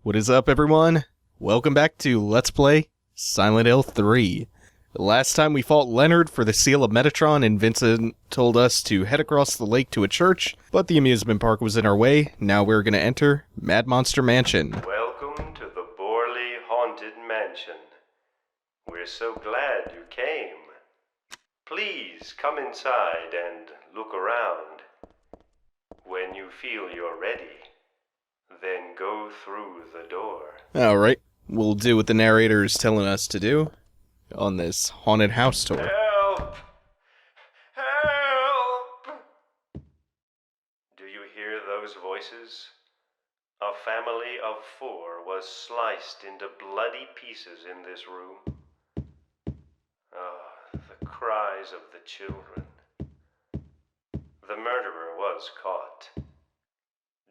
What is up, everyone? Welcome back to Let's Play Silent Hill 3. Last time we fought Leonard for the Seal of Metatron, and Vincent told us to head across the lake to a church, but the amusement park was in our way. Now we're going to enter Mad Monster Mansion. Welcome to the Borley Haunted Mansion. We're so glad you came. Please come inside and look around. When you feel you're ready, then go through the door. Alright, we'll do what the narrator is telling us to do on this haunted house tour. Help! Help! Do you hear those voices? A family of 4 was sliced into bloody pieces in this room. Ah, the cries of the children. The murderer was caught.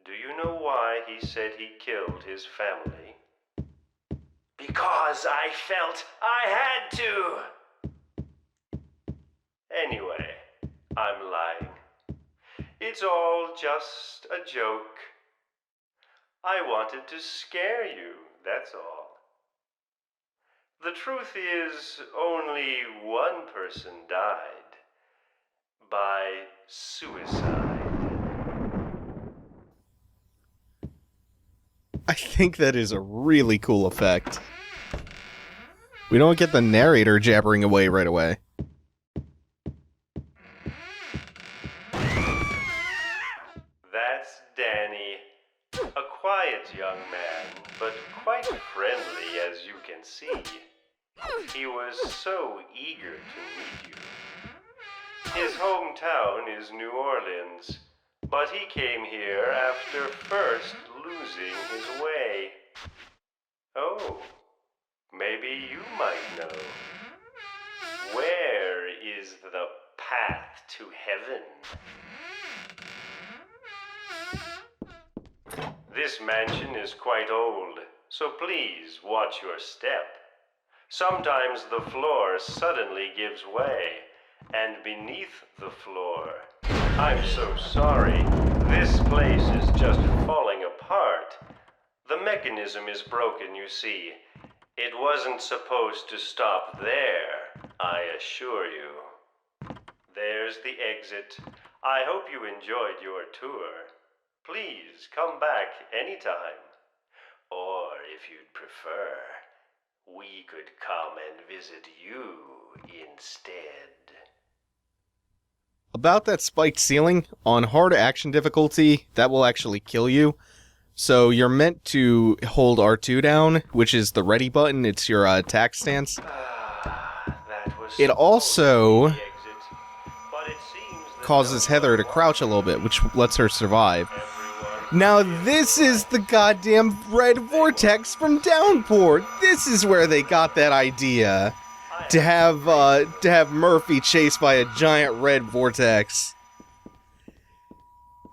Do you know why he said he killed his family? Because I felt I had to! Anyway, I'm lying. It's all just a joke. I wanted to scare you, that's all. The truth is, only one person died. By suicide. I think that is a really cool effect. We don't get the narrator jabbering away right away. That's Danny. A quiet young man, but quite friendly as you can see. He was so eager to meet you. His hometown is New Orleans, but he came here after first losing his way. Oh, maybe you might know. Where is the path to heaven? This mansion is quite old, so please watch your step. Sometimes the floor suddenly gives way, and beneath the floor... I'm so sorry. This place is just falling apart. The mechanism is broken, you see. It wasn't supposed to stop there, I assure you. There's the exit. I hope you enjoyed your tour. Please come back anytime. Or if you'd prefer, we could come and visit you instead. About that spiked ceiling, on hard action difficulty, that will actually kill you. So you're meant to hold R2 down, which is the ready button. It's your attack stance. It also causes Heather to crouch a little bit, which lets her survive. Now this is the goddamn red vortex from Downpour. This is where they got that idea. To have Murphy chased by a giant red vortex.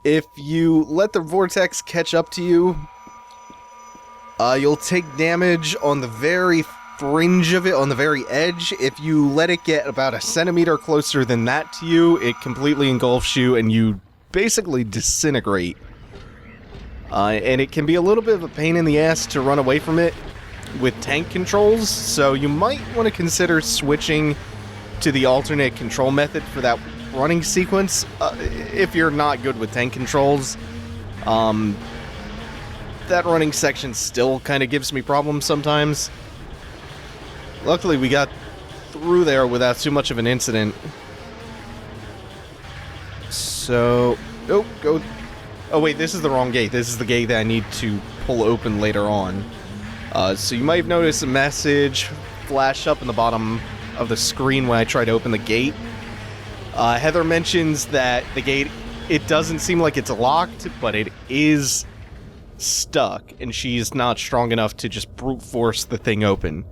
If you let the vortex catch up to you, you'll take damage on the very fringe of it, on the very edge. If you let it get about a centimeter closer than that to you, it completely engulfs you and you basically disintegrate. And it can be a little bit of a pain in the ass to run away from it with tank controls, so you might want to consider switching to the alternate control method for that running sequence if you're not good with tank controls. That running section still kind of gives me problems sometimes. Luckily we got through there without too much of an incident. So... Oh wait, this is the wrong gate. This is the gate that I need to pull open later on. So you might have noticed a message flash up in the bottom of the screen when I try to open the gate. Heather mentions that the gate, it doesn't seem like it's locked, but it is stuck, and she's not strong enough to just brute force the thing open.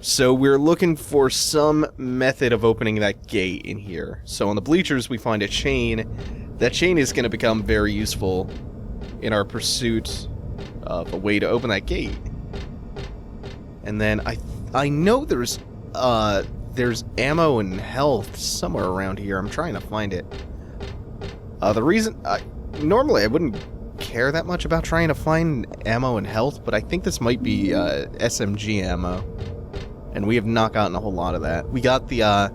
So we're looking for some method of opening that gate in here. So on the bleachers we find a chain. That chain is going to become very useful in our pursuit of a way to open that gate. And then I know there's ammo and health somewhere around here. I'm trying to find it. The reason normally I wouldn't care that much about trying to find ammo and health, but I think this might be SMG ammo. And we have not gotten a whole lot of that. We got the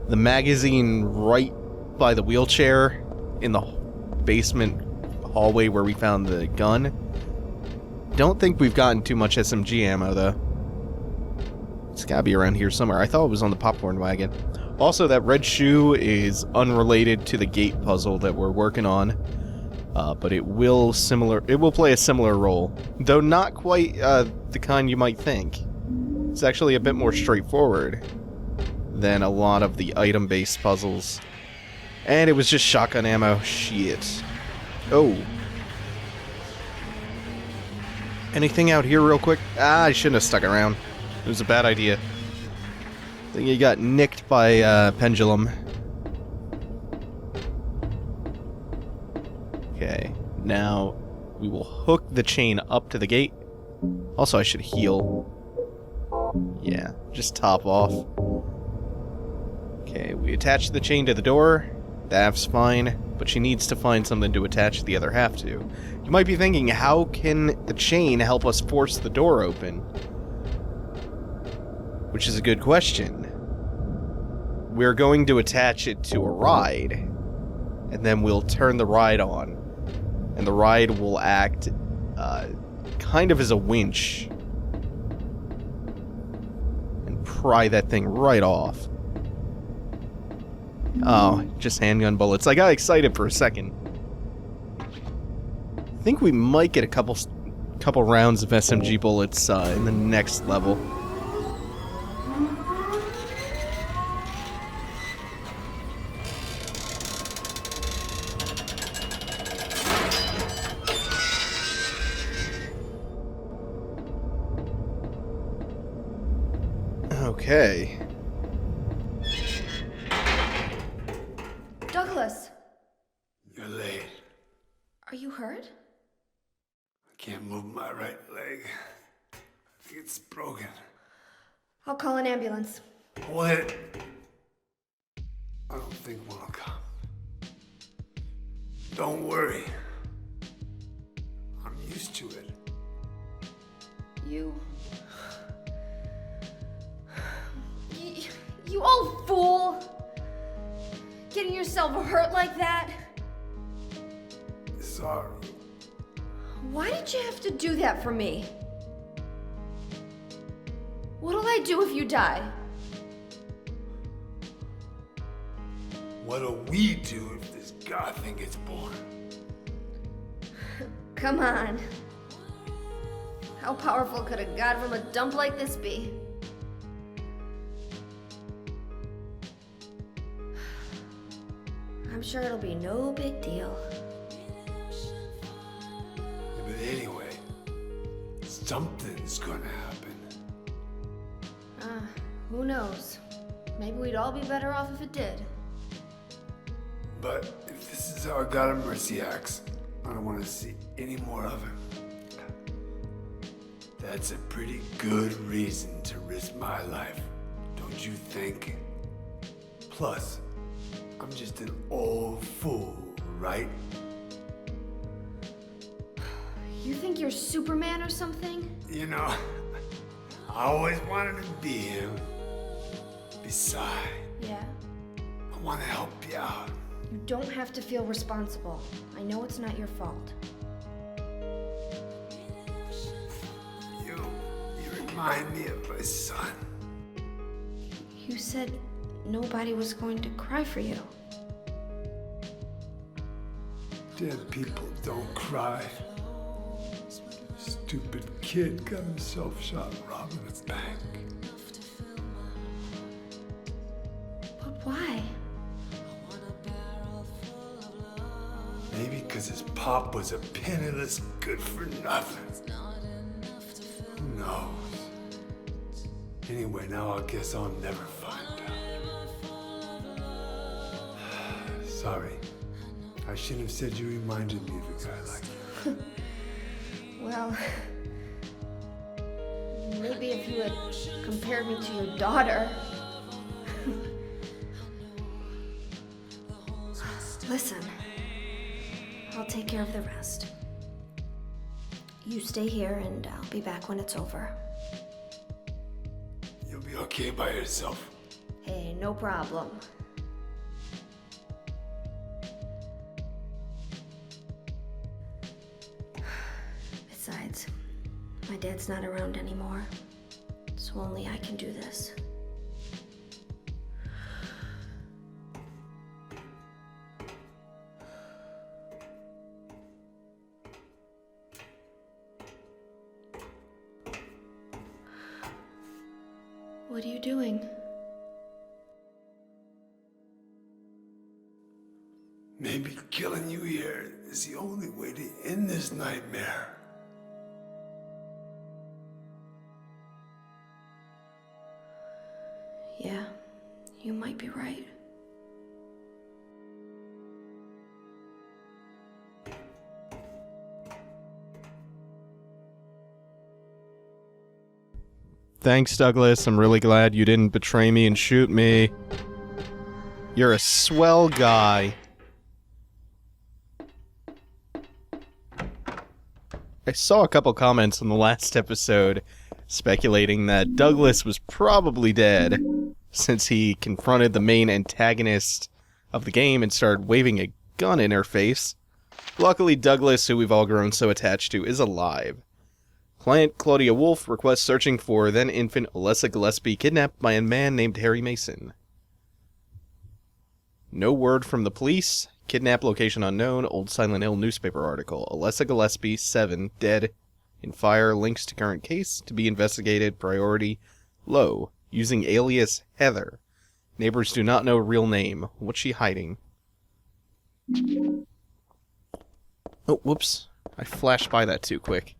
magazine right by the wheelchair in the basement hallway where we found the gun. Don't think we've gotten too much SMG ammo, though. It's gotta be around here somewhere. I thought it was on the popcorn wagon. Also, that red shoe is unrelated to the gate puzzle that we're working on. But it will play a similar role. Though not quite the kind you might think. It's actually a bit more straightforward than a lot of the item-based puzzles. And it was just shotgun ammo. Shit. Oh. Anything out here real quick? I shouldn't have stuck around. It was a bad idea. I think he got nicked by Pendulum. Okay, now we will hook the chain up to the gate. Also, I should heal. Yeah, just top off. Okay, we attach the chain to the door. That's fine, but she needs to find something to attach the other half to. You might be thinking, how can the chain help us force the door open? Which is a good question. We're going to attach it to a ride, and then we'll turn the ride on, and the ride will act kind of as a winch and pry that thing right off. Oh, just handgun bullets. I got excited for a second. I think we might get a couple rounds of SMG bullets in the next level. Okay. Douglas! You're late. Are you hurt? I can't move my right leg. I think it's broken. I'll call an ambulance. What? I don't think one will come. Don't worry. I'm used to it. You old fool! Getting yourself hurt like that? Sorry. Why did you have to do that for me? What'll I do if you die? What'll we do if this god thing gets born? Come on. How powerful could a god from a dump like this be? I'm sure it'll be no big deal. Yeah, but anyway, something's gonna happen. Who knows? Maybe we'd all be better off if it did. But if this is how a god of mercy acts, I don't want to see any more of him. That's a pretty good reason to risk my life, don't you think? Plus, I'm just an old fool, right? You think you're Superman or something? You know, I always wanted to be him. Besides, Yeah. I want to help you out. You don't have to feel responsible. I know it's not your fault. You remind me of my son. You said nobody was going to cry for you. Dead people don't cry. Stupid kid got himself shot robbing a bank. But why? Maybe because his pop was a penniless good-for-nothing. Who knows? Anyway, now I guess I'll never find out. Sorry. I shouldn't have said you reminded me of a guy like you. Well, maybe if you had compared me to your daughter. Listen, I'll take care of the rest. You stay here and I'll be back when it's over. You'll be okay by yourself. Hey, no problem. Besides, my dad's not around anymore, so only I can do this. What are you doing? Maybe killing you here is the only way to end this nightmare. Yeah, you might be right. Thanks, Douglas. I'm really glad you didn't betray me and shoot me. You're a swell guy. I saw a couple comments on the last episode speculating that Douglas was probably dead since he confronted the main antagonist of the game and started waving a gun in her face. Luckily, Douglas, who we've all grown so attached to, is alive. Client Claudia Wolf requests searching for then-infant Alessa Gillespie kidnapped by a man named Harry Mason. No word from the police. Kidnap location unknown. Old Silent Hill newspaper article. Alessa Gillespie, 7, dead in fire. Links to current case to be investigated. Priority low. Using alias Heather. Neighbors do not know real name. What's she hiding? Oh, whoops. I flashed by that too quick.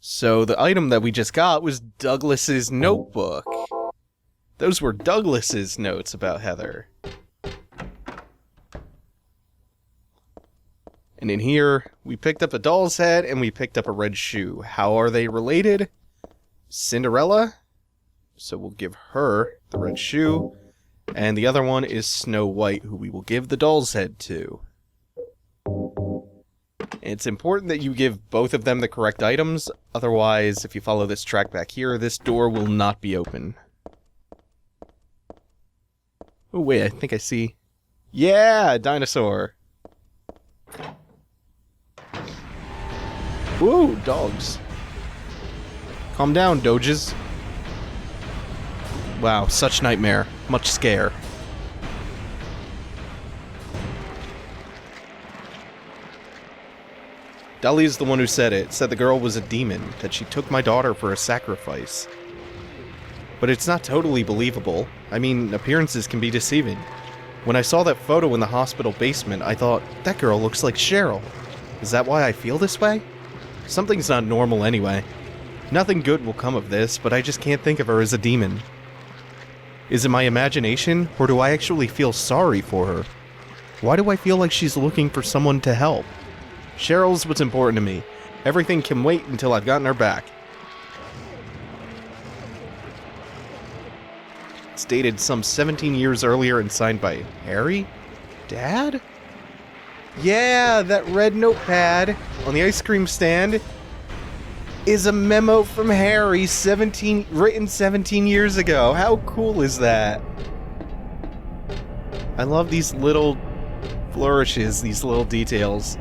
So the item that we just got was Douglas's notebook. Those were Douglas's notes about Heather. And in here, we picked up a doll's head and we picked up a red shoe. How are they related? Cinderella. So we'll give her the red shoe. And the other one is Snow White, who we will give the doll's head to. It's important that you give both of them the correct items, otherwise, if you follow this track back here, this door will not be open. Oh wait, I think I see... Yeah, dinosaur! Woo, dogs. Calm down, Doges. Wow, such nightmare. Much scare. Dolly is the one who said it. Said the girl was a demon, that she took my daughter for a sacrifice. But it's not totally believable. I mean, appearances can be deceiving. When I saw that photo in the hospital basement, I thought, that girl looks like Cheryl. Is that why I feel this way? Something's not normal anyway. Nothing good will come of this, but I just can't think of her as a demon. Is it my imagination, or do I actually feel sorry for her? Why do I feel like she's looking for someone to help? Cheryl's what's important to me. Everything can wait until I've gotten her back. It's dated some 17 years earlier and signed by Harry? Dad? Yeah, that red notepad on the ice cream stand is a memo from Harry written 17 years ago. How cool is that? I love these little flourishes, these little details.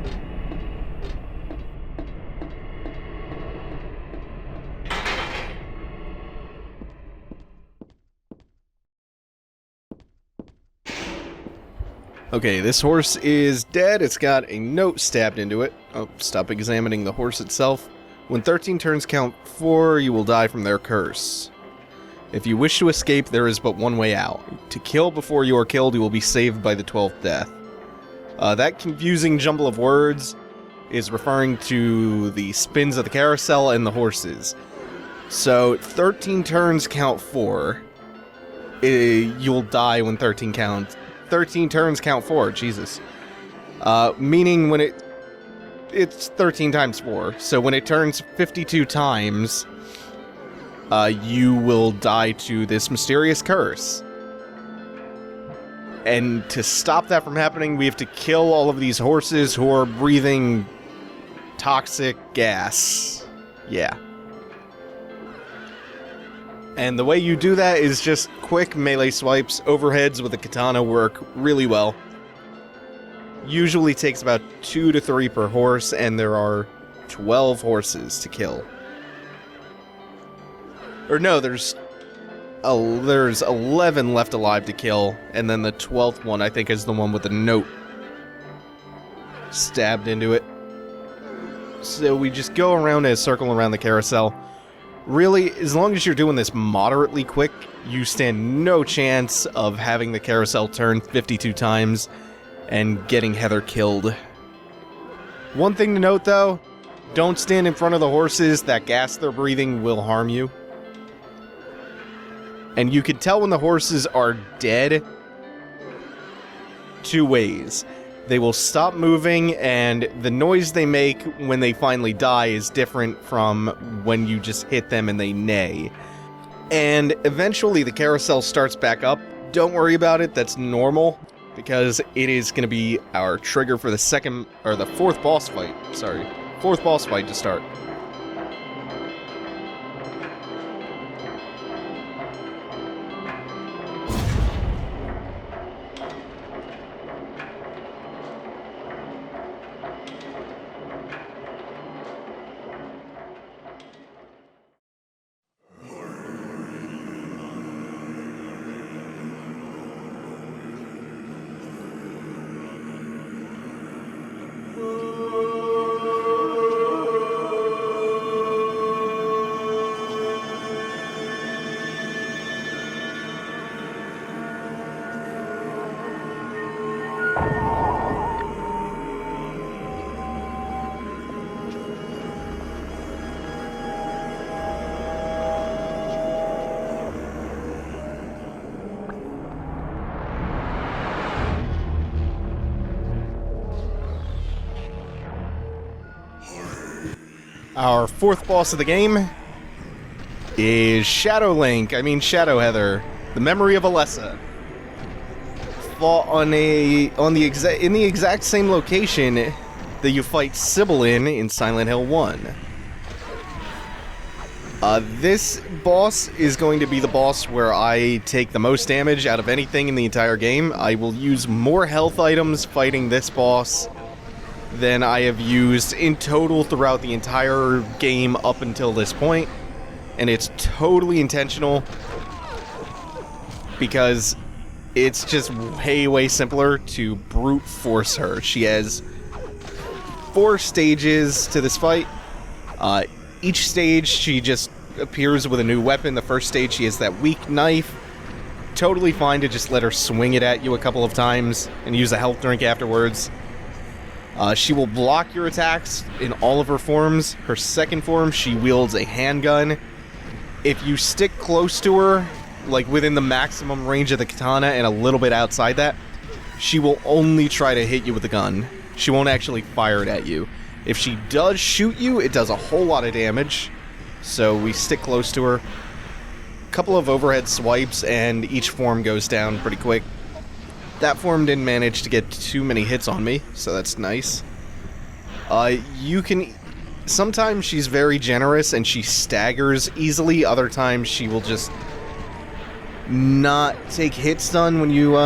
Okay, this horse is dead. It's got a note stabbed into it. Oh, stop examining the horse itself. When 13 turns count 4, you will die from their curse. If you wish to escape, there is but one way out. To kill before you are killed, you will be saved by the 12th death. That confusing jumble of words is referring to the spins of the carousel and the horses. So, 13 turns count 4. You'll die when 13 turns count 4, Jesus. Meaning when it's 13 times 4. So when it turns 52 times, you will die to this mysterious curse. And to stop that from happening, we have to kill all of these horses who are breathing toxic gas. Yeah. And the way you do that is just quick melee swipes. Overheads with the katana work really well. Usually takes about 2 to 3 per horse, and there are 12 horses to kill. Or no, there's 11 left alive to kill, and then the 12th one I think is the one with the note stabbed into it. So we just go around in a circle around the carousel. Really, as long as you're doing this moderately quick, you stand no chance of having the carousel turn 52 times and getting Heather killed. One thing to note though, don't stand in front of the horses. That gas they're breathing will harm you. And you can tell when the horses are dead 2 ways. They will stop moving, and the noise they make when they finally die is different from when you just hit them and they neigh. And eventually the carousel starts back up. Don't worry about it, that's normal, because it is going to be our trigger for the fourth boss fight. Sorry, fourth boss fight to start. Our fourth boss of the game is Shadow Heather, the memory of Alessa. Fought in the exact same location that you fight Sybil in Silent Hill 1. This boss is going to be the boss where I take the most damage out of anything in the entire game. I will use more health items fighting this boss than I have used in total throughout the entire game up until this point. And it's totally intentional because it's just way simpler to brute force her. She has 4 stages to this fight. Each stage she just appears with a new weapon. The first stage she has that weak knife. Totally fine to just let her swing it at you a couple of times and use a health drink afterwards. She will block your attacks in all of her forms. Her second form, she wields a handgun. If you stick close to her, like within the maximum range of the katana and a little bit outside that, she will only try to hit you with the gun. She won't actually fire it at you. If she does shoot you, it does a whole lot of damage. So we stick close to her. A couple of overhead swipes and each form goes down pretty quick. That form didn't manage to get too many hits on me, so that's nice. Sometimes she's very generous and she staggers easily. Other times she will just not take hit stun when you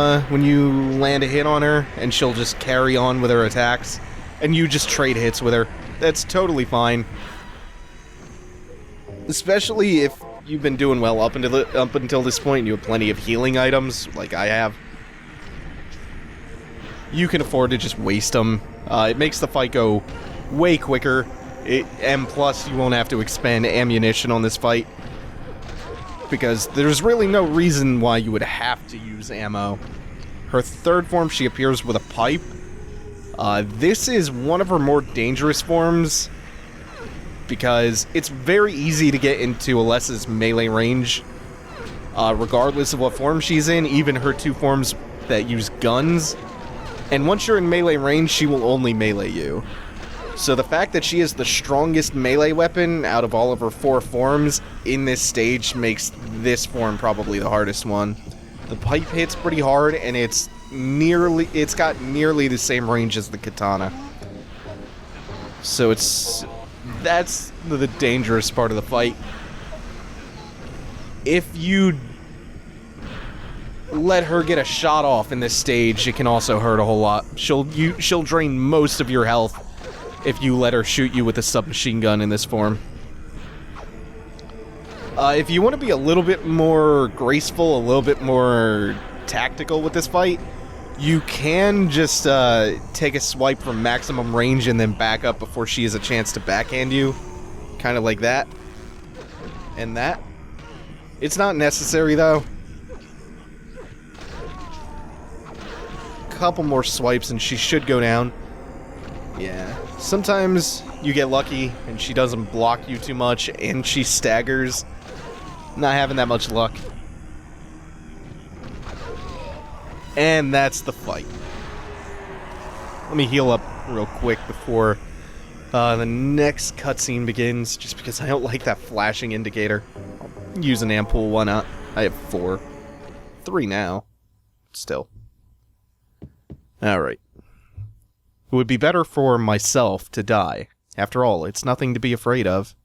land a hit on her, and she'll just carry on with her attacks, and you just trade hits with her. That's totally fine. Especially if you've been doing well up until this point and you have plenty of healing items, like I have. You can afford to just waste them. It makes the fight go way quicker, and plus you won't have to expend ammunition on this fight, because there's really no reason why you would have to use ammo. Her third form, she appears with a pipe. This is one of her more dangerous forms, because it's very easy to get into Alessa's melee range, regardless of what form she's in, even her 2 forms that use guns. And once you're in melee range, she will only melee you. So the fact that she is the strongest melee weapon out of all of her 4 forms in this stage makes this form probably the hardest one. The pipe hits pretty hard, and it's got nearly the same range as the katana. So that's the dangerous part of the fight. If you let her get a shot off in this stage, it can also hurt a whole lot. She'll drain most of your health if you let her shoot you with a submachine gun in this form. If you want to be a little bit more graceful, a little bit more tactical with this fight, you can just take a swipe from maximum range and then back up before she has a chance to backhand you. Kind of like that. And that. It's not necessary, though. Couple more swipes and she should go down. Yeah. Sometimes you get lucky and she doesn't block you too much and she staggers. Not having that much luck. And that's the fight. Let me heal up real quick before the next cutscene begins, just because I don't like that flashing indicator. Use an ampoule, why not? I have 4. 3 now. Still. Alright. It would be better for myself to die. After all, it's nothing to be afraid of.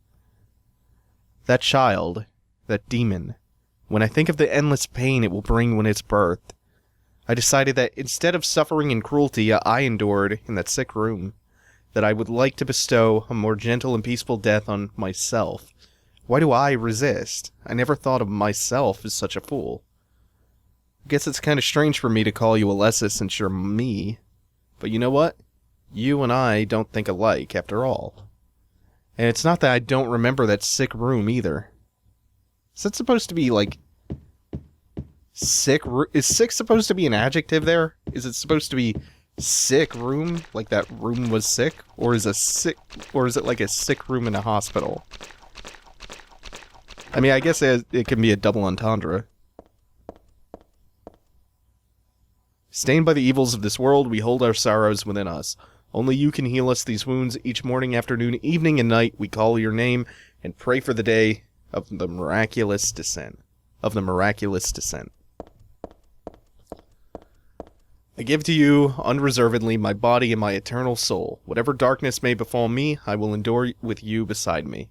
That child, that demon, when I think of the endless pain it will bring when it's birthed, I decided that instead of suffering and cruelty I endured in that sick room, that I would like to bestow a more gentle and peaceful death on myself. Why do I resist? I never thought of myself as such a fool. I guess it's kind of strange for me to call you Alessa since you're me. But you know what? You and I don't think alike, after all. And it's not that I don't remember that sick room, either. Is that supposed to be, like... sick? Is sick supposed to be an adjective there? Is it supposed to be sick room? Like that room was sick? Or is it like a sick room in a hospital? I mean, I guess it can be a double entendre. Stained by the evils of this world, we hold our sorrows within us. Only you can heal us these wounds. Each morning, afternoon, evening, and night, we call your name and pray for the day of the miraculous descent. I give to you, unreservedly, my body and my eternal soul. Whatever darkness may befall me, I will endure with you beside me.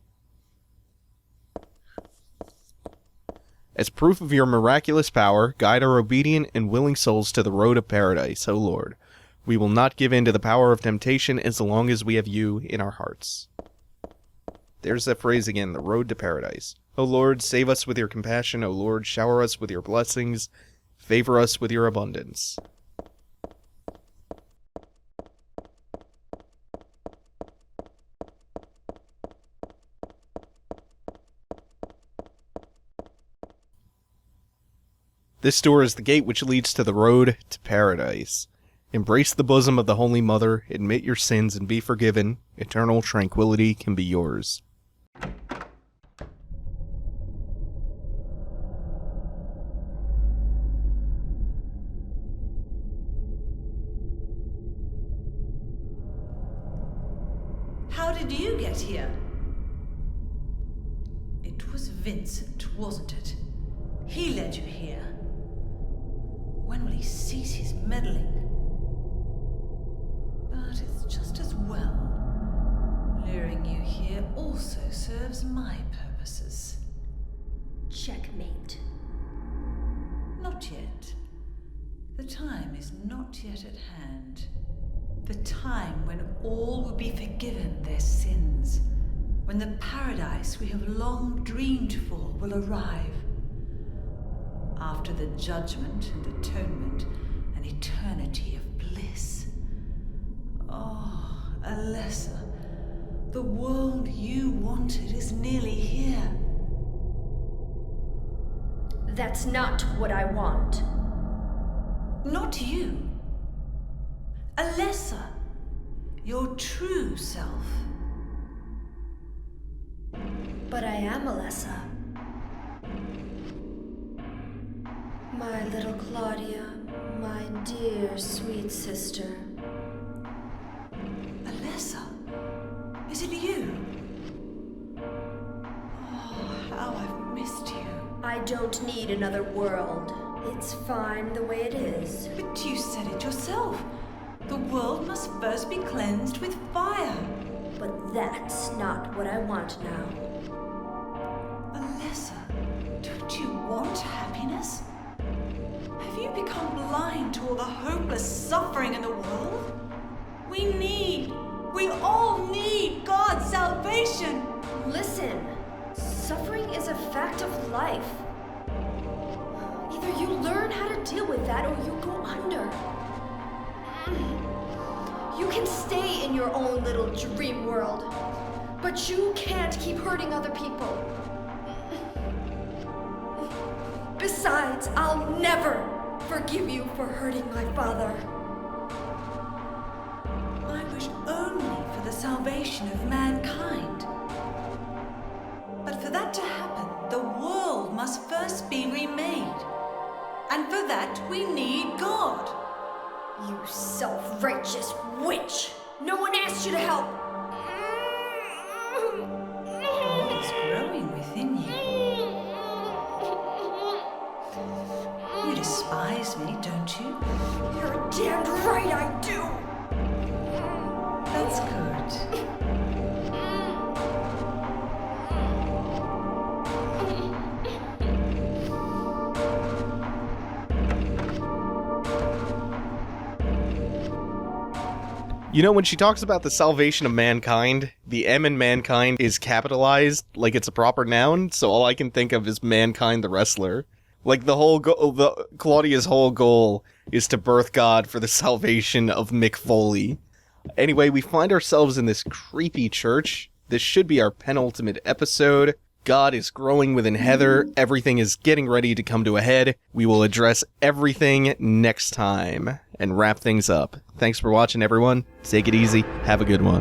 As proof of your miraculous power, guide our obedient and willing souls to the road of paradise, O Lord. We will not give in to the power of temptation as long as we have you in our hearts. There's that phrase again, the road to paradise. O Lord, save us with your compassion. O Lord, shower us with your blessings. Favor us with your abundance. This door is the gate which leads to the road to paradise. Embrace the bosom of the Holy Mother, admit your sins and be forgiven. Eternal tranquility can be yours. How did you get here? It was Vincent, wasn't it? He led you here. When will he cease his meddling? But it's just as well. Luring you here also serves my purposes. Checkmate. Not yet. The time is not yet at hand. The time when all will be forgiven their sins. When the paradise we have long dreamed for will arrive. After the judgment and atonement, an eternity of bliss. Oh, Alessa, the world you wanted is nearly here. That's not what I want. Not you. Alessa, your true self. But I am Alessa. My little Claudia, my dear sweet sister. Alessa, is it you? Oh, how I've missed you. I don't need another world. It's fine the way it is. But you said it yourself. The world must first be cleansed with fire. But that's not what I want now. Alyssa, don't you want happiness? Have you become blind to all the hopeless suffering in the world? We all need God's salvation! Listen, suffering is a fact of life. Either you learn how to deal with that or you go under. You can stay in your own little dream world, but you can't keep hurting other people. Besides, I'll never forgive you for hurting my father. I wish only for the salvation of mankind. But for that to happen, the world must first be remade. And for that, we need God. You self-righteous witch! No one asked you to help! God is growing within you. You despise me, don't you? You're damned right I do! That's good. You know, when she talks about the salvation of mankind, the M in mankind is capitalized like it's a proper noun, so all I can think of is mankind the wrestler. Like, Claudia's whole goal is to birth God for the salvation of Mick Foley. Anyway, we find ourselves in this creepy church. This should be our penultimate episode. God is growing within Heather. Everything is getting ready to come to a head. We will address everything next time and wrap things up. Thanks for watching, everyone. Take it easy. Have a good one.